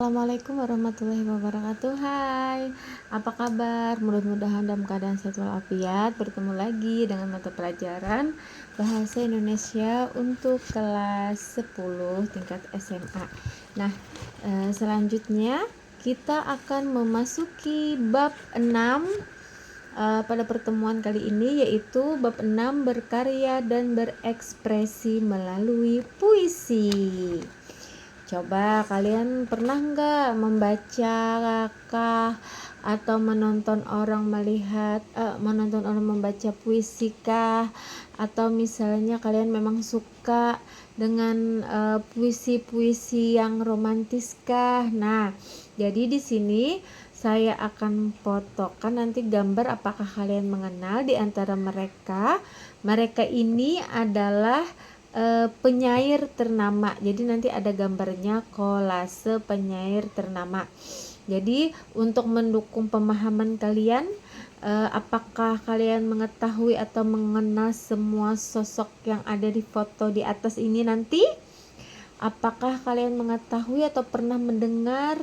Assalamualaikum warahmatullahi wabarakatuh. Hai, apa kabar? Mudah-mudahan dalam keadaan sehat walafiat. Bertemu lagi dengan mata pelajaran Bahasa Indonesia untuk kelas 10 tingkat SMA. Nah, selanjutnya kita akan memasuki bab 6 pada pertemuan kali ini, yaitu bab 6 berkarya dan berekspresi melalui puisi. Coba kalian pernah nggak membaca kah atau menonton orang membaca puisi kah, atau misalnya kalian memang suka dengan puisi-puisi yang romantis kah? Nah, jadi di sini saya akan fotokan nanti gambar apakah kalian mengenal di antara mereka. Mereka ini adalah penyair ternama. Jadi nanti ada gambarnya kolase penyair ternama. Jadi untuk mendukung pemahaman kalian, apakah kalian mengetahui atau mengenal semua sosok yang ada di foto di atas ini nanti? Apakah kalian mengetahui atau pernah mendengar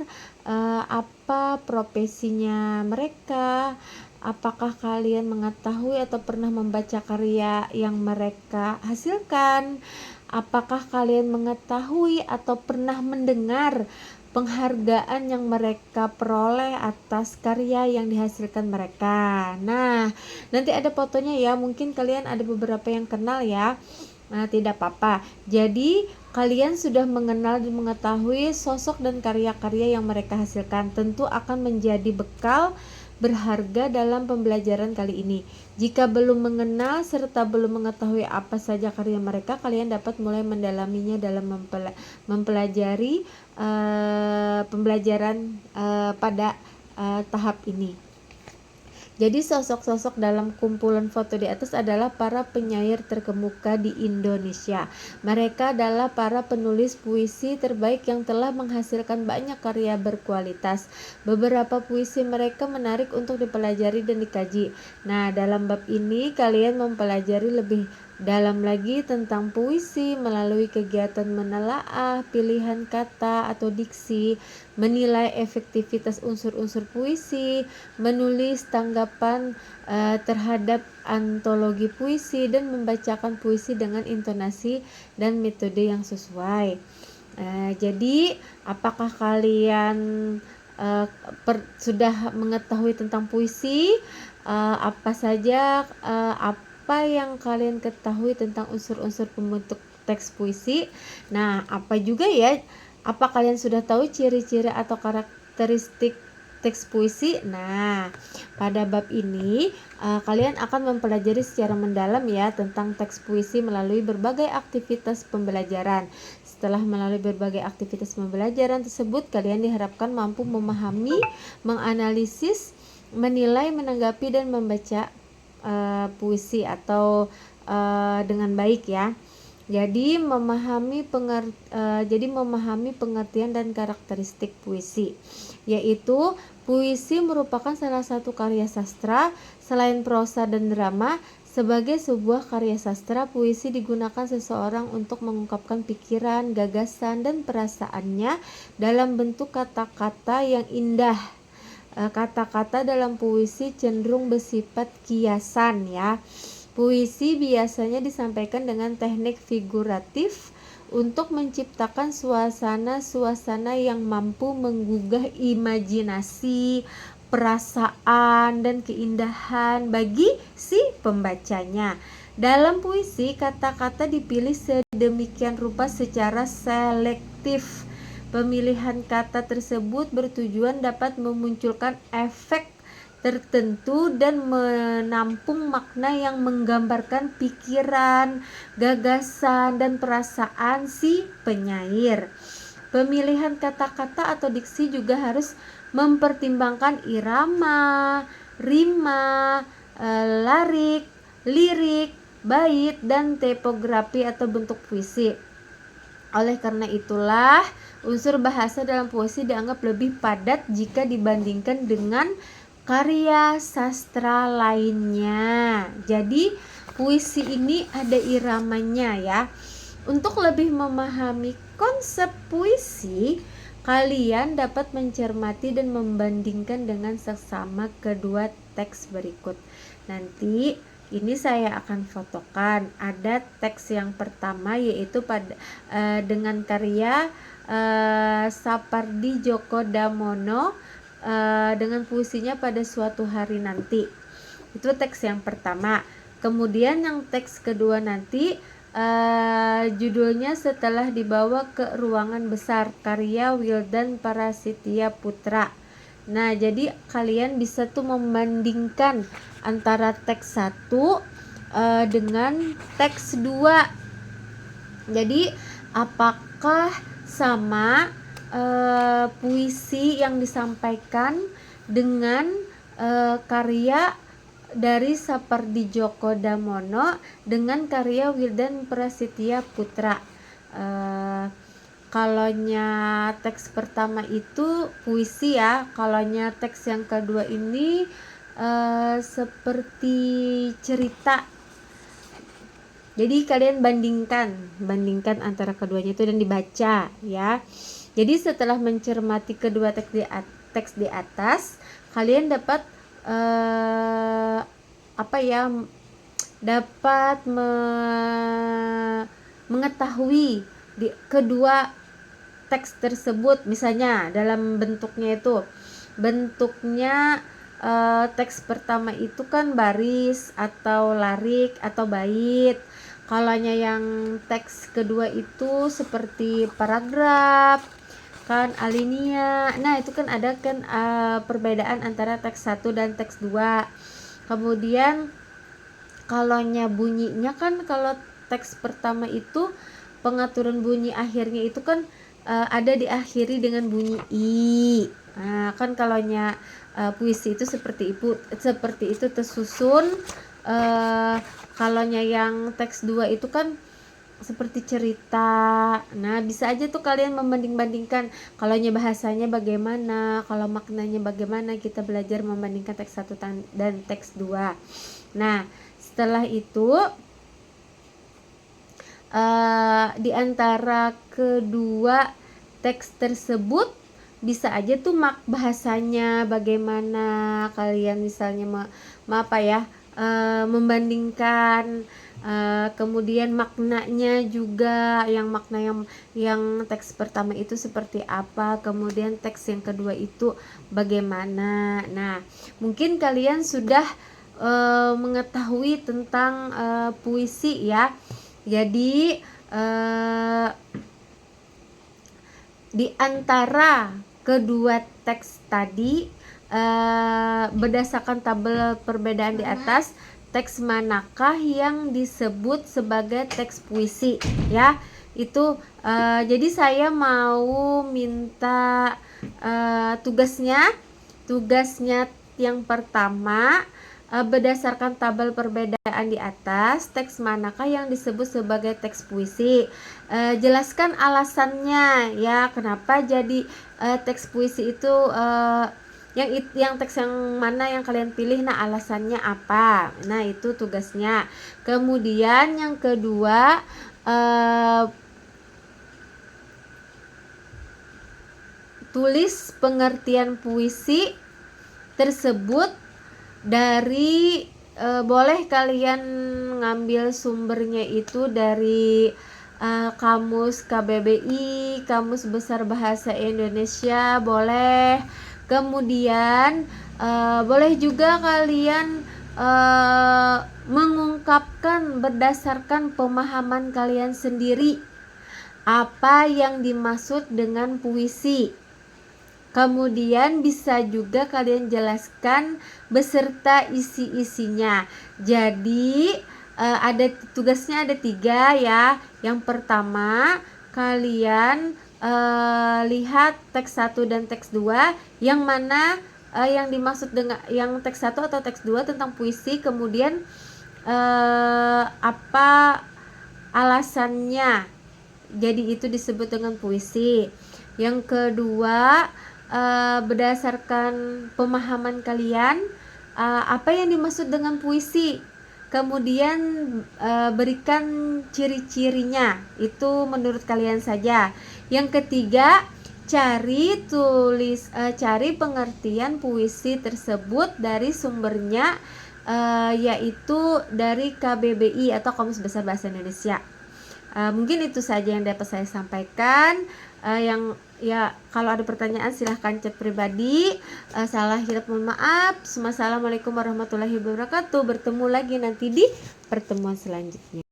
apa profesinya mereka? Apakah kalian mengetahui atau pernah membaca karya yang mereka hasilkan? Apakah kalian mengetahui atau pernah mendengar penghargaan yang mereka peroleh atas karya yang dihasilkan mereka? Nah, nanti ada fotonya ya. Mungkin kalian ada beberapa yang kenal ya. Nah, tidak apa-apa. Jadi, kalian sudah mengenal dan mengetahui sosok dan karya-karya yang mereka hasilkan. Tentu akan menjadi bekal berharga dalam pembelajaran kali ini. Jika belum mengenal serta belum mengetahui apa saja karya mereka, kalian dapat mulai mendalaminya dalam mempelajari pembelajaran pada tahap ini. Jadi sosok-sosok dalam kumpulan foto di atas adalah para penyair terkemuka di Indonesia. Mereka adalah para penulis puisi terbaik yang telah menghasilkan banyak karya berkualitas. Beberapa puisi mereka menarik untuk dipelajari dan dikaji. Nah, dalam bab ini kalian mempelajari lebih dalam lagi tentang puisi melalui kegiatan menelaah pilihan kata atau diksi, menilai efektivitas unsur-unsur puisi, menulis tanggapan terhadap antologi puisi, dan membacakan puisi dengan intonasi dan metode yang sesuai. Jadi, apakah kalian sudah mengetahui tentang puisi? Apa saja apa yang kalian ketahui tentang unsur-unsur pembentuk teks puisi? Nah, apa juga ya? Apa kalian sudah tahu ciri-ciri atau karakteristik teks puisi? Nah, pada bab ini kalian akan mempelajari secara mendalam ya tentang teks puisi melalui berbagai aktivitas pembelajaran. Setelah melalui berbagai aktivitas pembelajaran tersebut, kalian diharapkan mampu memahami, menganalisis, menilai, menanggapi, dan membaca puisi atau dengan baik ya. Jadi memahami pengertian dan karakteristik puisi, yaitu puisi merupakan salah satu karya sastra selain prosa dan drama. Sebagai sebuah karya sastra, puisi digunakan seseorang untuk mengungkapkan pikiran, gagasan, dan perasaannya dalam bentuk kata-kata yang indah. Kata-kata dalam puisi cenderung bersifat kiasan ya. Puisi biasanya disampaikan dengan teknik figuratif untuk menciptakan suasana-suasana yang mampu menggugah imajinasi, perasaan, dan keindahan bagi si pembacanya. Dalam puisi, kata-kata dipilih sedemikian rupa secara selektif. Pemilihan kata tersebut bertujuan dapat memunculkan efek tertentu dan menampung makna yang menggambarkan pikiran, gagasan, dan perasaan si penyair. Pemilihan kata-kata atau diksi juga harus mempertimbangkan irama, rima, larik, lirik, bait, dan tipografi atau bentuk puisi. Oleh karena itulah, unsur bahasa dalam puisi dianggap lebih padat jika dibandingkan dengan karya sastra lainnya. Jadi, puisi ini ada iramanya ya. Untuk lebih memahami konsep puisi, kalian dapat mencermati dan membandingkan dengan seksama kedua teks berikut. Nanti ini saya akan fotokan. Ada teks yang pertama yaitu dengan karya Sapardi Djoko Damono dengan puisinya Pada Suatu Hari Nanti. Itu teks yang pertama. Kemudian yang teks kedua nanti judulnya Setelah Dibawa ke Ruangan Besar, karya Wildan Parasitya Putra. Nah, jadi kalian bisa tuh membandingkan antara teks 1 dengan teks 2. Jadi apakah sama puisi yang disampaikan dengan karya dari Sapardi Djoko Damono dengan karya Wildan Prasetya Putra. Kalonya teks pertama itu puisi ya, kalonya teks yang kedua ini seperti cerita. Jadi kalian bandingkan antara keduanya itu dan dibaca ya. Jadi setelah mencermati kedua teks di atas, kalian dapat dapat mengetahui di kedua teks tersebut, misalnya dalam bentuknya teks pertama itu kan baris atau larik atau bait. Kalanya yang teks kedua itu seperti paragraf kan, alinea. Nah, itu kan ada kan perbedaan antara teks 1 dan teks 2. Kemudian kalaunya bunyinya kan, kalau teks pertama itu pengaturan bunyi akhirnya itu kan ada diakhiri dengan bunyi i. Nah, kan kalaunya puisi itu seperti itu tersusun. Kalaunya yang teks 2 itu kan seperti cerita. Nah, bisa aja tuh kalian membanding-bandingkan kalaunya bahasanya bagaimana, kalau maknanya bagaimana. Kita belajar membandingkan teks 1 dan teks 2. Nah, setelah itu di antara kedua teks tersebut bisa aja tuh bahasanya bagaimana, kalian misalnya membandingkan. Kemudian maknanya juga, yang teks pertama itu seperti apa, kemudian teks yang kedua itu bagaimana. Nah, mungkin kalian sudah mengetahui tentang puisi ya. Jadi di antara kedua teks tadi, berdasarkan tabel perbedaan di atas, teks manakah yang disebut sebagai teks puisi ya. Itu jadi saya mau minta tugasnya yang pertama, berdasarkan tabel perbedaan di atas, teks manakah yang disebut sebagai teks puisi. Jelaskan alasannya ya, kenapa jadi teks puisi itu, yang teks yang mana yang kalian pilih, nah alasannya apa. Nah, itu tugasnya. Kemudian yang kedua, tulis pengertian puisi tersebut dari boleh kalian ngambil sumbernya itu dari kamus KBBI, Kamus Besar Bahasa Indonesia, boleh. Kemudian boleh juga kalian mengungkapkan berdasarkan pemahaman kalian sendiri apa yang dimaksud dengan puisi. Kemudian bisa juga kalian jelaskan beserta isi-isinya. Jadi tugasnya ada 3 ya. Yang pertama, kalian lihat teks 1 dan teks 2, yang mana yang dimaksud dengan yang teks 1 atau teks 2 tentang puisi, kemudian apa alasannya jadi itu disebut dengan puisi. Yang kedua, berdasarkan pemahaman kalian apa yang dimaksud dengan puisi, kemudian berikan ciri-cirinya, itu menurut kalian saja. Yang ketiga, cari pengertian puisi tersebut dari sumbernya, yaitu dari KBBI atau Kamus Besar Bahasa Indonesia. Mungkin itu saja yang dapat saya sampaikan. Yang ya, kalau ada pertanyaan silahkan chat pribadi. Salah hilap mohon maaf. Assalamualaikum warahmatullahi wabarakatuh. Bertemu lagi nanti di pertemuan selanjutnya.